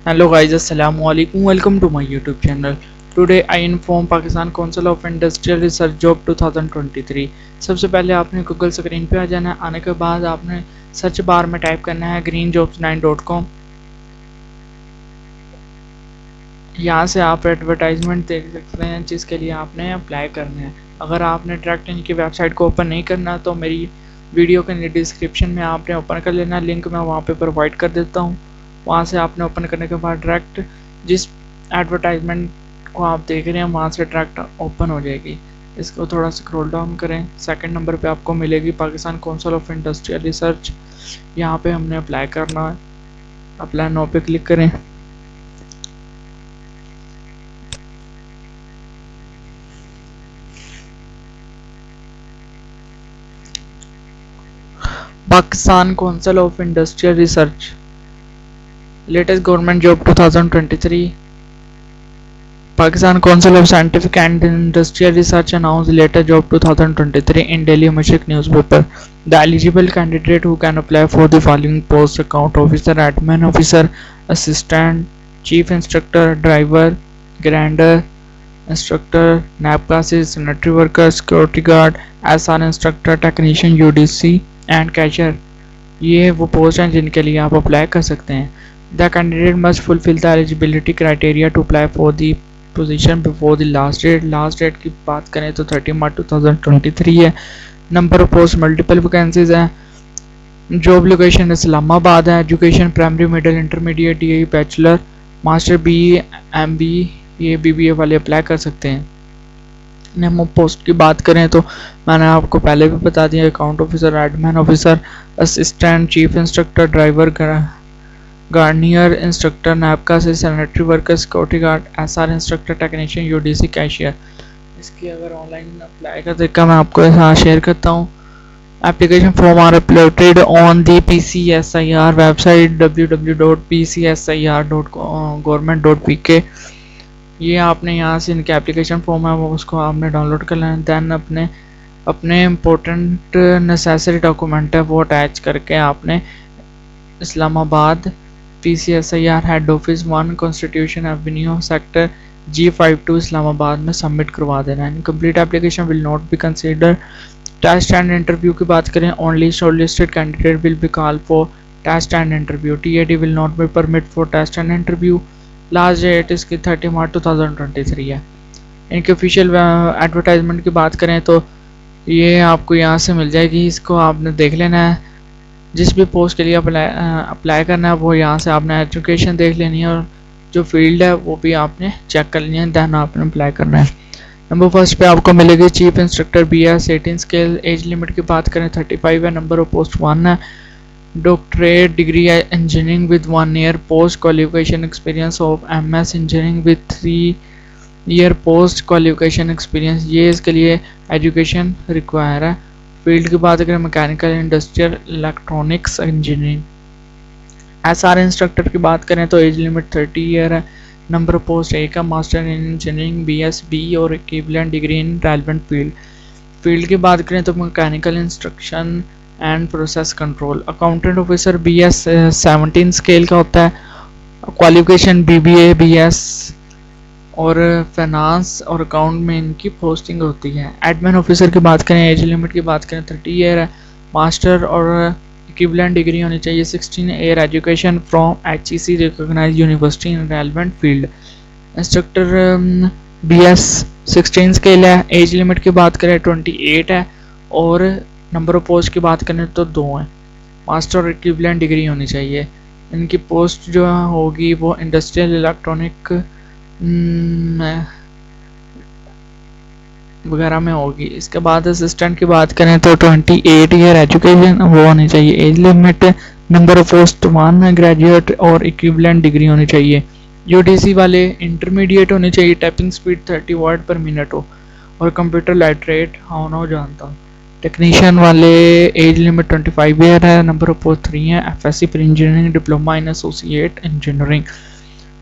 Hello guys, Assalamu alaikum. Welcome to my YouTube channel. Today I inform Pakistan Council of Industrial Research Job 2023. सबसे पहले आपने Google screen पे आ जाना है। आने के बाद आपने सर्च बार में टाइप करना है greenjobs9.com। यहाँ से आप एडवर्टाइजमेंट देख सकते हैं जिसके लिए आपने अप्लाई करना है। अगर आपने डायरेक्ट इनकी वेबसाइट को ओपन नहीं करना तो मेरी वीडियो के डिस्क्रिप्शन में आपने ओपन कर लेना, लिंक मैं वहाँ पे प्रोवाइड कर देता हूँ। वहाँ से आपने ओपन करने के बाद डायरेक्ट जिस एडवर्टाइजमेंट को आप देख रहे हैं वहाँ से डायरेक्ट ओपन हो जाएगी। इसको थोड़ा स्क्रॉल डाउन करें, सेकंड नंबर पे आपको मिलेगी Pakistan council of industrial research. यहाँ पे हमने अप्लाई करना है, अप्लाई नो पे क्लिक करें। Pakistan Council of Industrial Research latest government job 2023. Pakistan Council of Scientific and Industrial Research announced latest job 2023 in Daily Mashriq newspaper. The eligible candidate who can apply for the following posts: account officer, admin officer, assistant, chief instructor, driver, grander, instructor, NAP classes, sanitary worker, security guard, SR instructor, technician, UDC and cashier। ये वो post हैं जिनके लिए आप apply कर सकते हैं। The candidate must fulfil the eligibility criteria to apply for the position before the last date. Last date की बात करें तो 30 मार्च 2023 है। Number of post multiple vacancies हैं। जॉब लोकेशन इस्लामाबाद है। Education primary, middle, intermediate, DE, bachelor, master, BE, MBA, BBA वाले apply कर सकते हैं। नेम ऑफ पोस्ट की बात करें तो मैंने आपको पहले भी बता दिया, account officer, admin officer, assistant, chief instructor, driver, गार्नियर इंस्ट्रक्टर, नैपका से sanitary worker, security guard, SR instructor, technician, UDC, cashier. इसकी अगर ऑनलाइन अप्लाई का तरीका मैं आपको यहाँ शेयर करता हूँ। Application form are uploaded on the PCSIR website www.pcsir.government.pk। ये आपने यहाँ से इनके एप्लीकेशन फॉर्म है वो उसको आपने डाउनलोड कर लेना। दैन अपने इम्पोर्टेंट नेसेसरी डॉक्यूमेंट है वो अटैच करके आपने Islamabad PCSIR head office 1 Constitution Avenue sector G52 Islamabad में सबमिट करवा देना है। Incomplete application will not be consider. Test and interview की बात करें, only shortlisted candidate will be call for test and interview. TAT will not be permit for test and interview. Last date इसकी 30 March 2023 है। इनकी official advertisement की बात करें तो ये आपको यहाँ से मिल जाएगी, इसको आपने देख लेना है। जिस भी पोस्ट के लिए अप्लाई करना है वो यहाँ से आपने एजुकेशन देख लेनी है और जो फील्ड है वो भी आपने चेक कर लेनी है, दैन आपने अप्लाई करना है। नंबर फर्स्ट पे आपको मिलेगी chief instructor BS 18 scale. As limit की बात करें 35 है। नंबर ऑफ पोस्ट 1 है। Doctorate degree engineering with 1 year post qualification experience of MS engineering with 3 year post qualification experience. ये इसके लिए एजुकेशन रिक्वायर है। फील्ड की बात करें mechanical, industrial, electronics engineering. SR instructor की बात करें तो एज लिमिट 30 ईयर है। नंबर ऑफ पोस्ट 1 है। मास्टर इन इंजीनियरिंग BSB और equivalent degree in relevant field. Field की बात करें तो mechanical instruction and process control. Accountant officer BS 17 scale का होता है। क्वालिफिकेशन BBA BS और फाइनेंस और अकाउंट में इनकी पोस्टिंग होती है। एडमिन ऑफिसर की बात करें, एज लिमिट की बात करें 30 ईयर है। मास्टर और इक्विवेलेंट डिग्री होनी चाहिए। 16 year education from HEC recognised university in relevant field. Instructor BS 16 scale है। एज लिमिट की बात करें 28 है और नंबर ऑफ पोस्ट की बात करें तो 2 है। मास्टर और इक्विवेलेंट डिग्री होनी चाहिए। इनकी पोस्ट जो होगी वो इंडस्ट्रियल, इलेक्ट्रॉनिक वगैरह में होगी। इसके बाद असिस्टेंट की बात करें तो 28 ईयर एजुकेशन वो होनी चाहिए। Age limit, number of post 1 graduate और इक्विवेलेंट डिग्री होनी चाहिए। UDC वाले इंटरमीडिएट होनी चाहिए। टाइपिंग स्पीड 30 वर्ड पर मिनट हो और कंप्यूटर लिटरेट होना हो जानता हूँ। टेक्नीशियन वाले एज लिमिट 25 ईयर है। नंबर ऑफ पोस्ट 3 है। FSC फिर engineering, diploma in associate engineering.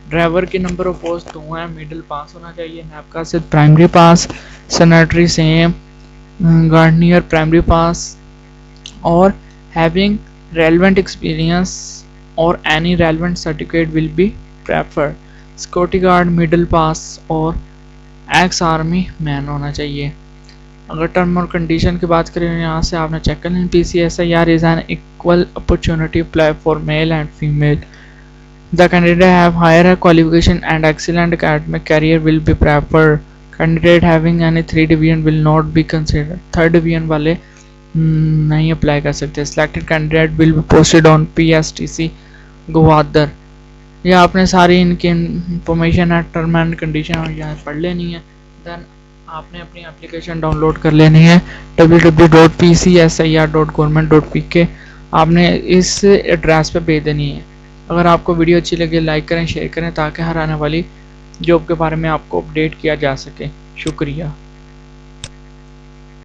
Driver की नंबर ऑफ पोस्ट 2 है। मिडिल पास होना चाहिए। नैपका से प्राइमरी पास। Sanitary same. गार्नियर प्राइमरी पास और हैविंग रेलेवेंट एक्सपीरियंस और any relevant certificate will be prefer. Security guard, middle pass और एक्स आर्मी मैन होना चाहिए। अगर टर्म और कंडीशन की बात करें यहाँ से आपने चेक कर लें PCSIR is an equal opportunity platform male and female. The candidate have higher qualification and excellent academic career will be preferred. Candidate having any 3 division will not be considered. 3rd division वाले नहीं apply कर सकते। Selected candidate will be posted on PSTC Gwadar. ये आपने सारी इनकी information है, term and condition यहाँ पढ़ लेनी है। देन आपने अपनी एप्लीकेशन डाउनलोड कर लेनी है www.pcsir.government.pk। आपने इस एड्रेस पे भेज देनी है। अगर आपको वीडियो अच्छी लगे लाइक करें, शेयर करें ताकि हर आने वाली जॉब के बारे में आपको अपडेट किया जा सके। शुक्रिया।